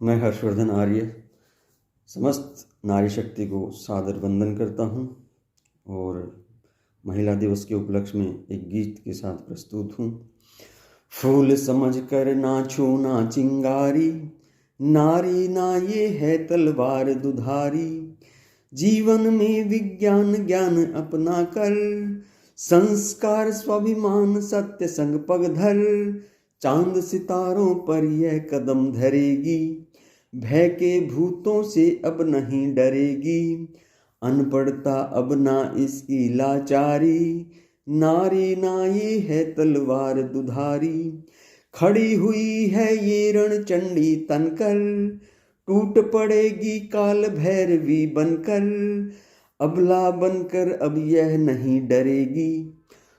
मैं हर्षवर्धन आर्य समस्त नारी शक्ति को सादर वंदन करता हूँ और महिला दिवस के उपलक्ष्य में एक गीत के साथ प्रस्तुत हूँ। फूल समझ कर नाचो ना चिंगारी, नारी ना ये है तलवार दुधारी। जीवन में विज्ञान ज्ञान अपना कर, संस्कार स्वाभिमान सत्य संग पग धर। चांद सितारों पर यह कदम धरेगी, भय के भूतों से अब नहीं डरेगी। अनपढ़ता अब ना इसकी लाचारी, नारी ना ये है तलवार दुधारी। खड़ी हुई है ये रणचंडी तनकर, टूट पड़ेगी काल भैरवी बनकर। अबला बनकर अब यह नहीं डरेगी,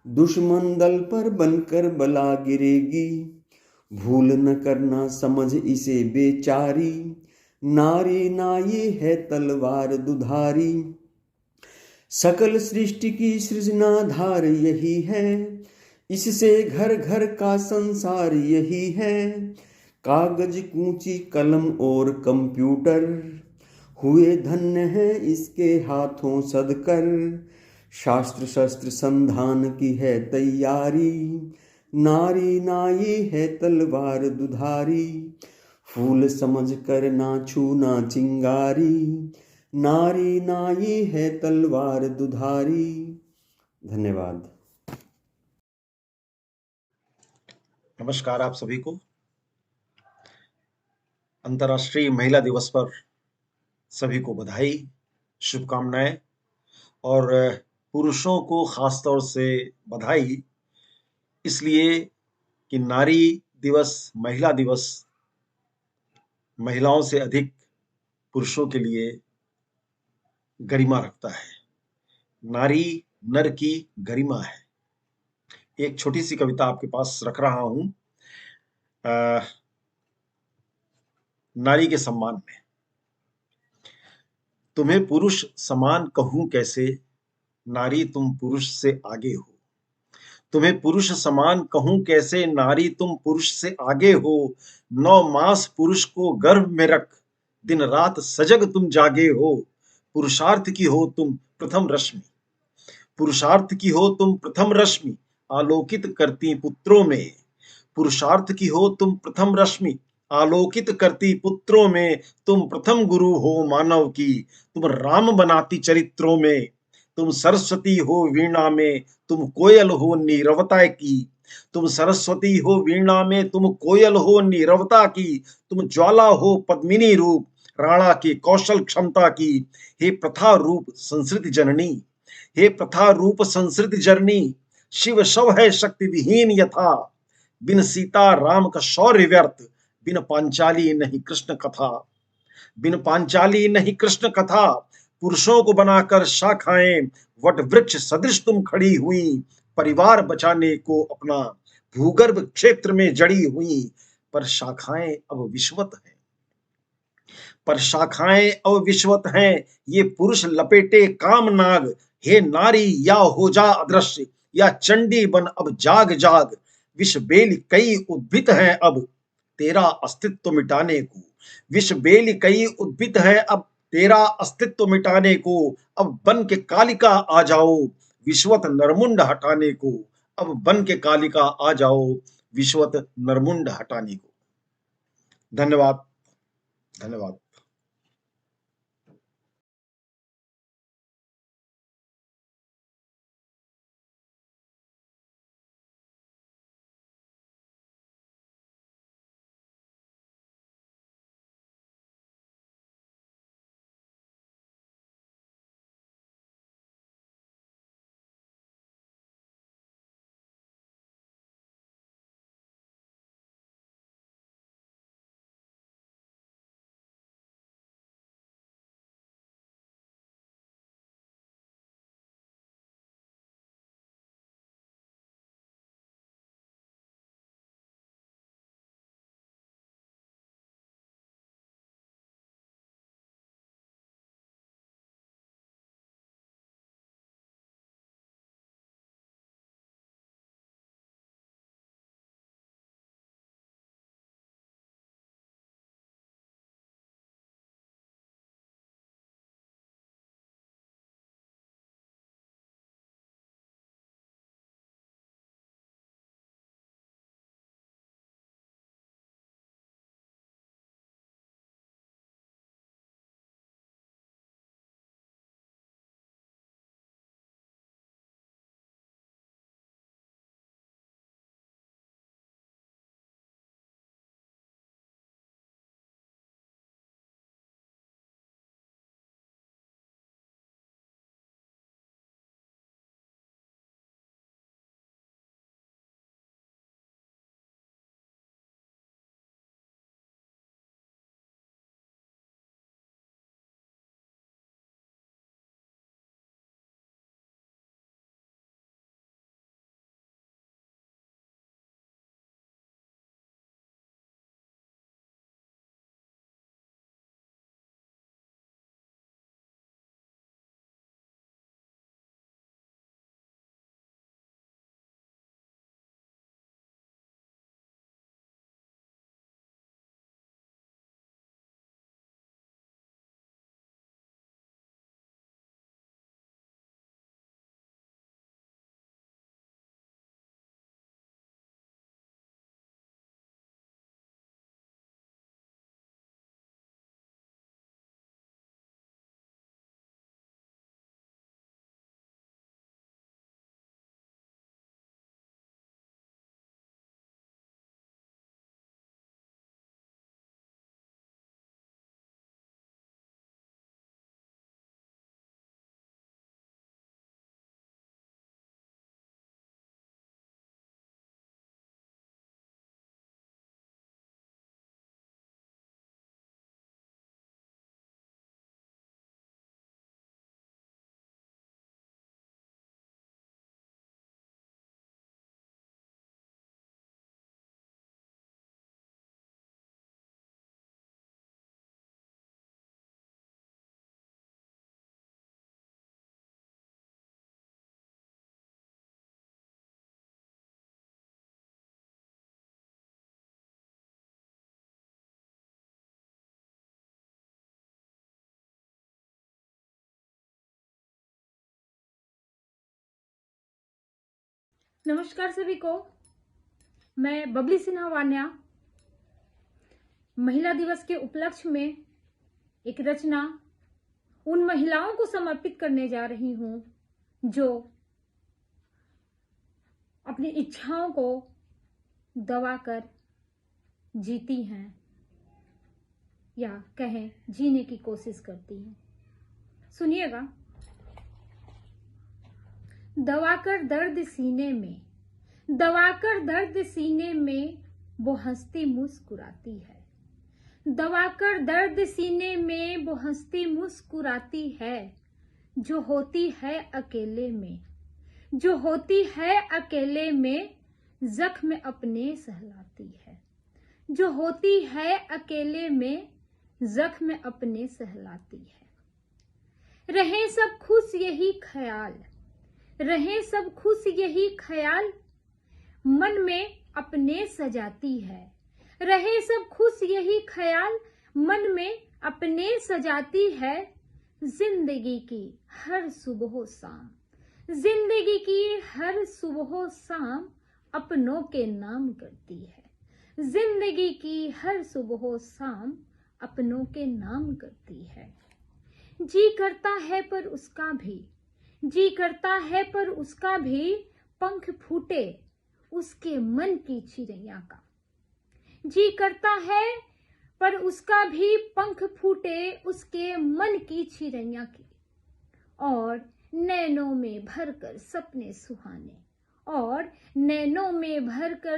दुश्मन दल पर बनकर बला गिरेगी। भूल न करना समझ इसे बेचारी, नारी ना ये है तलवार दुधारी। सकल सृष्टि की सृजनाधार यही है, इससे घर घर का संसार यही है। कागज कूंची कलम और कंप्यूटर, हुए धन्य हैं इसके हाथों सदकर। शास्त्र शस्त्र संधान की है तैयारी, नारी ना ये है तलवार दुधारी। फूल समझ कर ना छूना चिंगारी, नारी ना ये है तलवार दुधारी। धन्यवाद। नमस्कार आप सभी को। अंतर्राष्ट्रीय महिला दिवस पर सभी को बधाई, शुभकामनाएं। और पुरुषों को खासतौर से बधाई इसलिए कि नारी दिवस, महिला दिवस महिलाओं से अधिक पुरुषों के लिए गरिमा रखता है। नारी नर की गरिमा है। एक छोटी सी कविता आपके पास रख रहा हूं नारी के सम्मान में। तुम्हें पुरुष समान कहूं कैसे, नारी तुम पुरुष से आगे हो। तुम्हें पुरुष समान कहूं कैसे, नारी तुम पुरुष से आगे हो। 9 मास पुरुष को गर्भ में रख, दिन रात सजग तुम जागे हो। पुरुषार्थ की हो तुम प्रथम रश्मि, पुरुषार्थ की हो तुम प्रथम रश्मि, आलोकित करती पुत्रों में। पुरुषार्थ की हो तुम प्रथम रश्मि, आलोकित करती पुत्रों में। तुम प्रथम गुरु हो मानव की, तुम राम बनाती चरित्रों में। तुम सरस्वती हो वीणा में, तुम कोयल हो नीरवता की। तुम सरस्वती हो वीणा में, तुम कोयल हो नीरवता की। तुम ज्वाला हो पद्मिनी रूप, राणा की कौशल क्षमता की। हे प्रथा रूप संस्कृति जननी, हे प्रथा रूप संस्कृति जननी। शिव शव है शक्ति विहीन यथा, बिन सीता राम का शौर्य व्यर्थ। बिन पांचाली नहीं कृष्ण कथा, बिन पांचाली नहीं कृष्ण कथा। पुरुषों को बनाकर शाखाएं, वट वृक्ष सदृश तुम खड़ी हुई। परिवार बचाने को अपना भूगर्भ क्षेत्र में जड़ी हुई। पर शाखाएं अब विश्वत हैं, पर शाखाएं अब विश्वत हैं। ये पुरुष लपेटे काम नाग, हे नारी या हो जा अदृश्य, या चंडी बन अब जाग जाग। विष बेल कई उद्भित हैं अब तेरा अस्तित्व मिटाने को। विष बेल कई उद्भित हैं अब तेरा अस्तित्व मिटाने को। अब बन के कालिका आ जाओ विश्वत नरमुंड हटाने को। अब बन के कालिका आ जाओ विश्वत नरमुंड हटाने को। धन्यवाद, धन्यवाद। नमस्कार सभी को। मैं बबली सिन्हा वान्या महिला दिवस के उपलक्ष्य में एक रचना उन महिलाओं को समर्पित करने जा रही हूं जो अपनी इच्छाओं को दबाकर जीती हैं या कहें जीने की कोशिश करती हैं। सुनिएगा। दबाकर दर्द सीने में वो हंसती मुस्कुराती है। दबाकर दर्द सीने में वो हंसती मुस्कुराती है। जो होती है अकेले में जख्म अपने सहलाती है। जो होती है अकेले में जख्म अपने सहलाती है। रहे सब खुश यही ख्याल मन में अपने सजाती है। रहे सब खुश यही ख्याल मन में अपने सजाती है। जिंदगी की हर सुबह शाम अपनों के नाम करती है। जिंदगी की हर सुबह शाम अपनों के नाम करती है। जी करता है पर उसका भी पंख फूटे उसके मन की चिड़ैया का। जी करता है पर उसका भी पंख फूटे उसके मन की चिड़ैया की। और नैनों में भरकर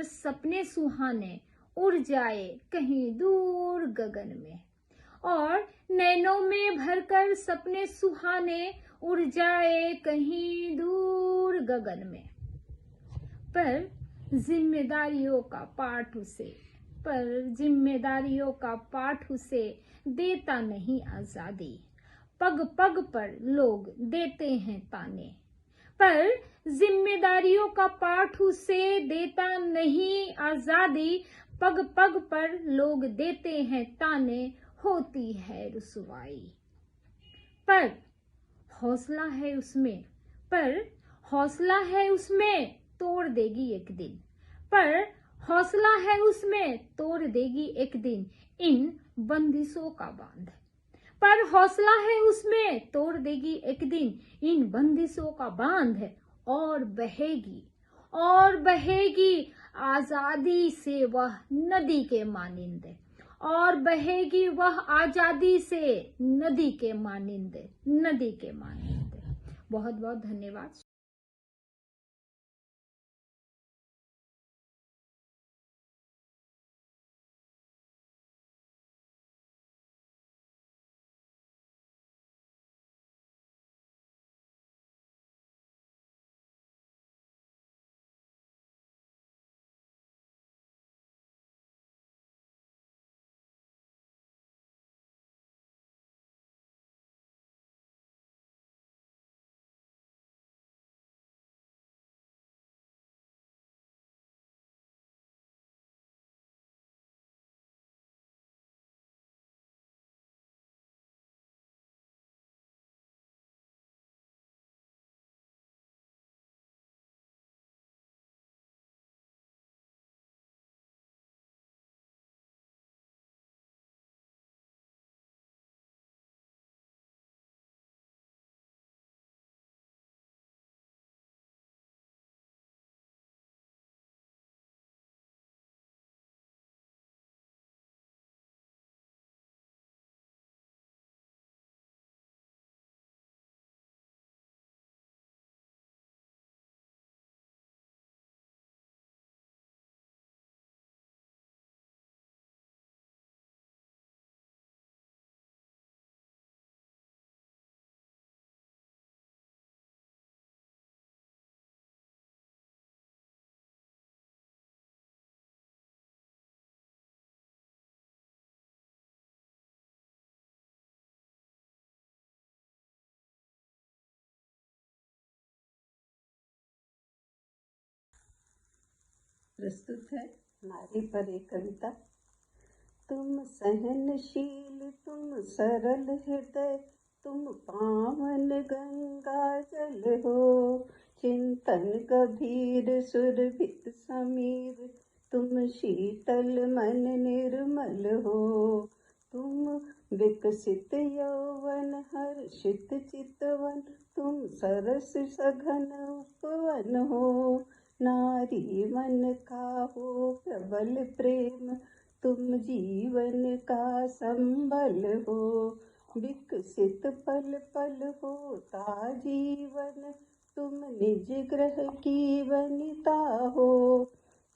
सपने सुहाने उड़ जाए कहीं दूर गगन में। और नैनों में भरकर सपने सुहाने उड़ जाए कहीं दूर गगन में। पर जिम्मेदारियों का पाठ उसे देता नहीं आजादी। पग पग पर लोग देते हैं ताने। पर जिम्मेदारियों का पाठ उसे देता नहीं आजादी। पग पग पर लोग देते हैं ताने होती है रुसवाई। पर हौसला है उसमें तोड़ देगी एक दिन। पर हौसला है उसमें तोड़ देगी एक दिन इन बंदिशों का बांध। पर हौसला है उसमें तोड़ देगी एक दिन इन बंदिशों का बांध। और बहेगी आजादी से वह नदी के मानिंद। और बहेगी वह आजादी से नदी के मानिंद। बहुत बहुत धन्यवाद। प्रस्तुत है नारी पर एक कविता। तुम सहनशील, तुम सरल हृदय, तुम पावन गंगा जल हो। चिंतन गभीर सुरभित समीर, तुम शीतल मन निर्मल हो। तुम विकसित यौवन हर्षित चितवन, तुम सरस सघन उपवन हो। नारी मन का हो प्रबल प्रेम, तुम जीवन का संबल हो। विकसित पल पल होता जीवन, तुम निज ग्रह की वनिता हो।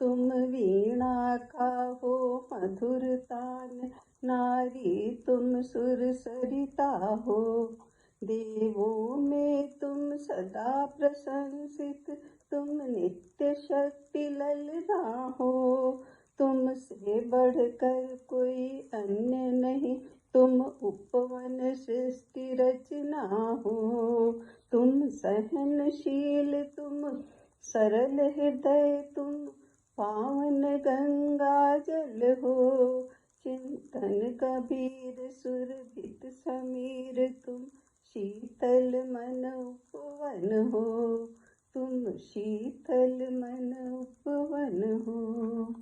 तुम वीणा का हो मधुर तान, नारी तुम सुर सरिता हो। देवों में तुम सदा प्रशंसित, तुम नित्य शक्ति ललना हो। तुमसे बढ़कर कोई अन्य नहीं, तुम उपवन सृष्टि रचना हो। तुम सहनशील, तुम सरल हृदय, तुम पावन गंगा जल हो। चिंतन कबीर सुरभित समीर, तुम शीतल मन उपवन हो। तुम शीतल मन उपवन हो।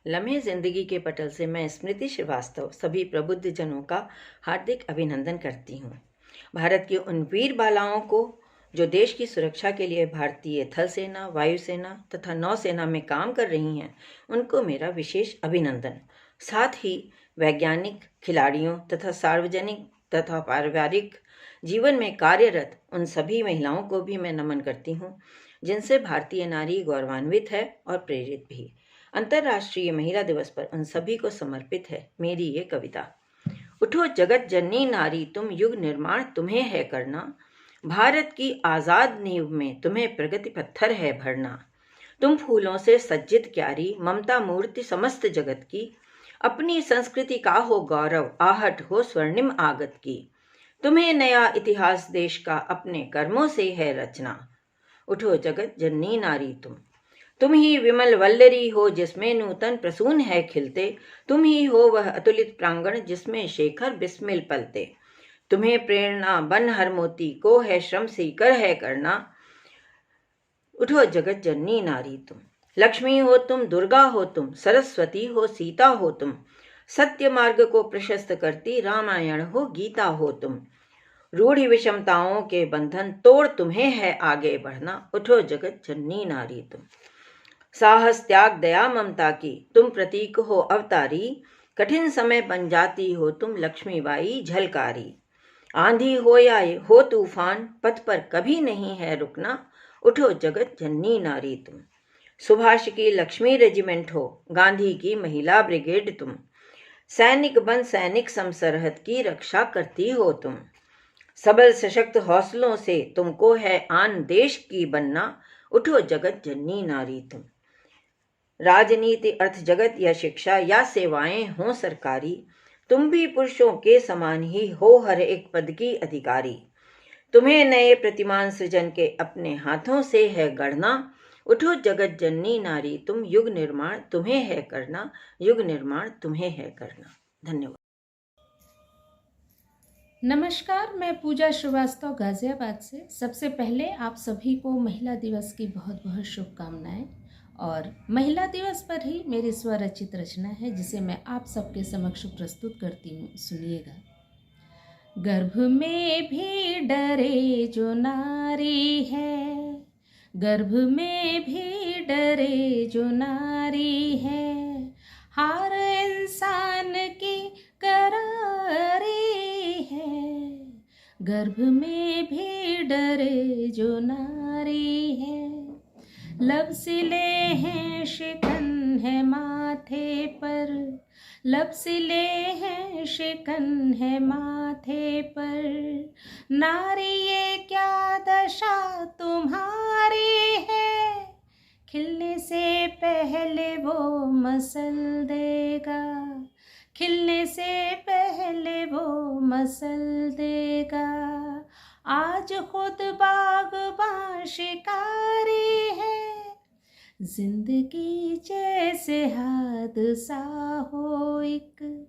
लम्हे जिंदगी के पटल से मैं स्मृति श्रीवास्तव सभी प्रबुद्ध जनों का हार्दिक अभिनंदन करती हूँ। भारत की उन वीर बालाओं को जो देश की सुरक्षा के लिए भारतीय थल सेना, वायुसेना तथा नौसेना में काम कर रही हैं, उनको मेरा विशेष अभिनंदन। साथ ही वैज्ञानिक, खिलाड़ियों तथा सार्वजनिक तथा पारिवारिक जीवन में कार्यरत उन सभी महिलाओं को भी मैं नमन करती हूँ, जिनसे भारतीय नारी गौरवान्वित है और प्रेरित भी। अंतर्राष्ट्रीय महिला दिवस पर उन सभी को समर्पित है मेरी ये कविता। उठो जगत जननी नारी, तुम युग निर्माण तुम्हें है करना। भारत की आजाद नींव में तुम्हें प्रगति पत्थर है भरना। तुम फूलों से सज्जित क्यारी, ममता मूर्ति समस्त जगत की। अपनी संस्कृति का हो गौरव, आहट हो स्वर्णिम आगत की। तुम्हें नया इतिहास देश का अपने कर्मों से है रचना। उठो जगत जननी नारी तुम ही विमल वल्लरी हो जिसमें नूतन प्रसून है खिलते। तुम ही हो वह अतुलित प्रांगण जिसमें शेखर बिस्मिल पलते। तुम्हें प्रेरणा बन हर मोती को है श्रम सीकर है करना। उठो जगत जननी नारी तुम। लक्ष्मी हो तुम, दुर्गा हो तुम, सरस्वती हो, सीता हो तुम। सत्य मार्ग को प्रशस्त करती रामायण हो, गीता हो तुम। रूढ़ी विषमताओं के बंधन तोड़ तुम्हें है आगे बढ़ना। उठो जगत जननी नारी तुम। साहस त्याग दया ममता की तुम प्रतीक हो अवतारी। कठिन समय बन जाती हो तुम लक्ष्मीबाई झलकारी। आंधी हो या हो तूफान, पथ पर कभी नहीं है रुकना। उठो जगत जननी नारी तुम। सुभाष की लक्ष्मी रेजिमेंट हो, गांधी की महिला ब्रिगेड तुम। सैनिक बन सैनिक समसरहद की रक्षा करती हो तुम। सबल सशक्त हौसलों से तुमको है आन देश की बनना। उठो जगत जननी नारी तुम। राजनीति, अर्थ जगत या शिक्षा या सेवाएं हों सरकारी, तुम भी पुरुषों के समान ही हो हर एक पद की अधिकारी। तुम्हें नए प्रतिमान सृजन के अपने हाथों से है गढ़ना। उठो जगत जननी नारी तुम। युग निर्माण तुम्हें है करना, युग निर्माण तुम्हें है करना। धन्यवाद। नमस्कार, मैं पूजा श्रीवास्तव गाजियाबाद से। सबसे पहले आप सभी को महिला दिवस की बहुत बहुत शुभकामनाएं। और महिला दिवस पर ही मेरी स्वरचित रचना है जिसे मैं आप सबके समक्ष प्रस्तुत करती हूँ, सुनिएगा। गर्भ में भी डरे जो नारी है, गर्भ में भी डरे जो नारी है, हार इंसान की करारी है। गर्भ में भी डरे जो नारी है, लब सिले हैं शिकन है माथे पर, लब सिले हैं शिकन है माथे पर। नारी ये क्या दशा तुम्हारी है, खिलने से पहले वो मसल देगा, खिलने से पहले वो मसल देगा। आज खुद बागबां शिकारी है, जिंदगी जैसे हादसा हो एक,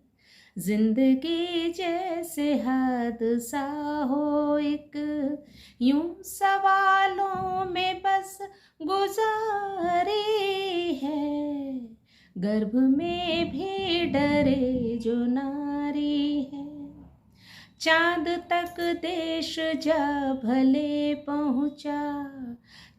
जिंदगी जैसे हादसा हो एक। यूं सवालों में बस गुजारी है, गर्भ में भी डरे जो नारी है। चांद तक देश जा भले पहुँचा,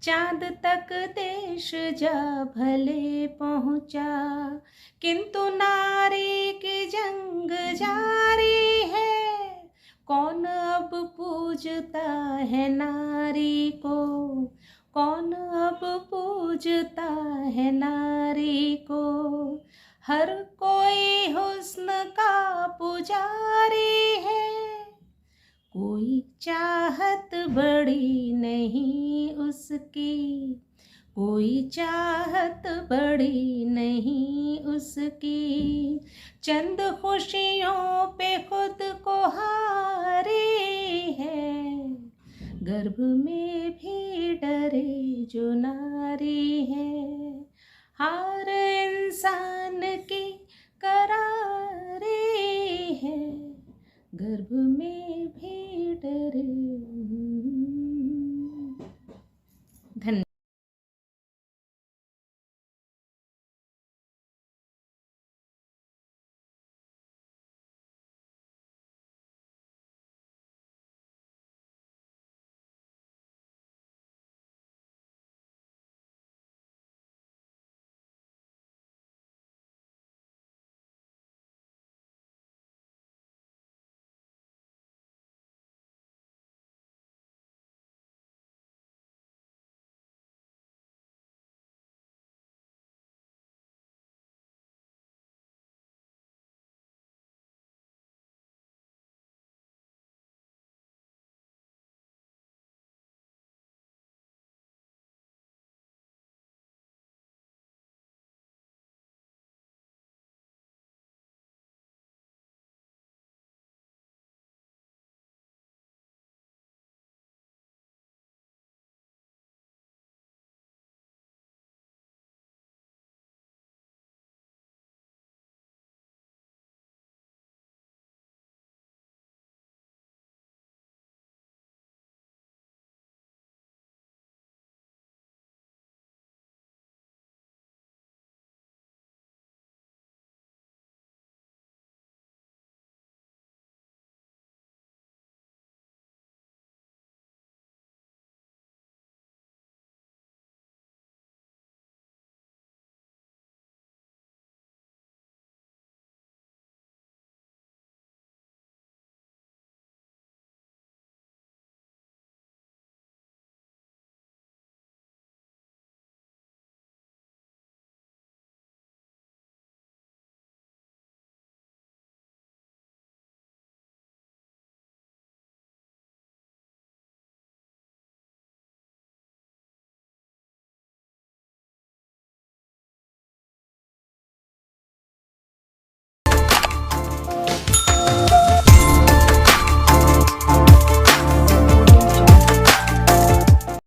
चांद तक देश जा भले पहुँचा, किंतु नारी की जंग जारी है। कौन अब पूजता है नारी को, कौन अब पूजता है नारी को। हर कोई हुस्न का पुजारी है, कोई चाहत बड़ी नहीं उसकी, कोई चाहत बड़ी नहीं उसकी। चंद खुशियों पे खुद को हारी है, गर्भ में भी डरे जो नारी है। हार इंसान की करारी है, गर्भ में भी डरे।